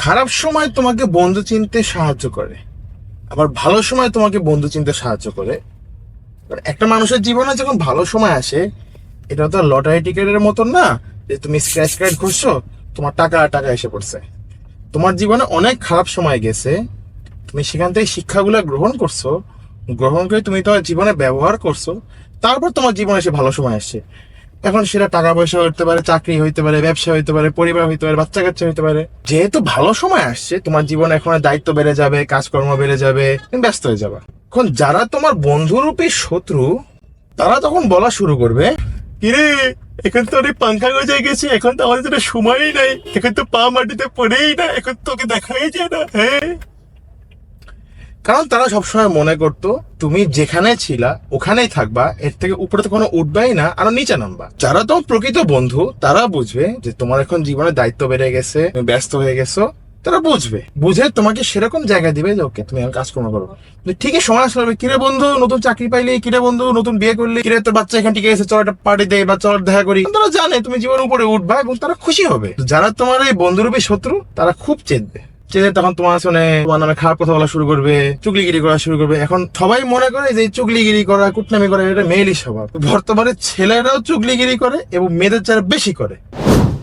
খারাপ সময় তোমাকে বন্ধু চিনতে সাহায্য করে, আবার ভালো সময় তোমাকে বন্ধু চিনতে সাহায্য করে। একটা মানুষের জীবনে যখন ভালো সময় আসে, এটা তো লটারি টিকিটের মতন না যে তুমি স্ক্র্যাচ কার্ড ঘুরছো, তোমার টাকা টাকা এসে পড়ছে। তোমার জীবনে অনেক খারাপ সময় গেছে, তুমি সেখান থেকে শিক্ষাগুলো গ্রহণ করছো, গ্রহণ করে তুমি তোমার জীবনে ব্যবহার করছো, তারপর তোমার জীবনে এসে ভালো সময় আসছে। এখন সেটা টাকা পয়সা হইতে পারে, চাকরি হইতে পারে, ব্যবসা হইতে পারে, পরিবার হইতে পারে, বাচ্চা কাচ্চা হইতে পারে। যেহেতু ভালো সময় আসছে, তোমার জীবনে এখন দায়িত্ব বেড়ে যাবে, কাজকর্ম বেড়ে যাবে, তুমি ব্যস্ত হয়ে যাবে। এখন যারা তোমার বন্ধুরূপী শত্রু, তারা তখন বলা শুরু করবে, কিরে এখন তো অনেক পাংখা গজায় গেছে, এখন তো আমাদের জন্য সময়ই নাই, এখন তো পা মাটিতে পড়েই না, এখন তোকে দেখাই যায় না। হ্যাঁ, কারণ তারা সবসময় মনে করতো তুমি যেখানে ছিলা ওখানেই থাকবা, এর থেকে উপরে তো কোনো উঠবাই না, আরো নিচে নামবা। যারা তোমার প্রকৃত বন্ধু, তারা বুঝবে যে তোমার এখন জীবনে দায়িত্ব বেড়ে গেছে, তুমি ব্যস্ত হয়ে গেছো। তারা বুঝবে, বুঝে তোমাকে সেরকম জায়গা দিবে যে ওকে তুমি কাজকর্ম করো। ঠিকই সময় আসবে, কিরে বন্ধু নতুন চাকরি পাইলি, কিরে বন্ধু নতুন বিয়ে করলি, কিরে তোর বাচ্চা এখান থেকে এসে চল একটা পার্টি দেয় বা চল দেখা করি। তারা জানে তুমি জীবনের উপরে উঠবা এবং তারা খুশি হবে। যারা তোমার এই বন্ধুরূপী শত্রু, তারা খুব চেতবে, চেয়ে তখন তোমার শুনে তোমার নামে খারাপ কথা বলা শুরু করবে, চুগলিগিরি করা শুরু করবে। এখন সবাই মনে করে যে চুগলিগিরি করা, কুটনামি করা এটা মেয়েলি স্বভাব। বর্তমানে ছেলেরাও চুগলিগিরি করে এবং মেয়েদের চেয়ে বেশি করে।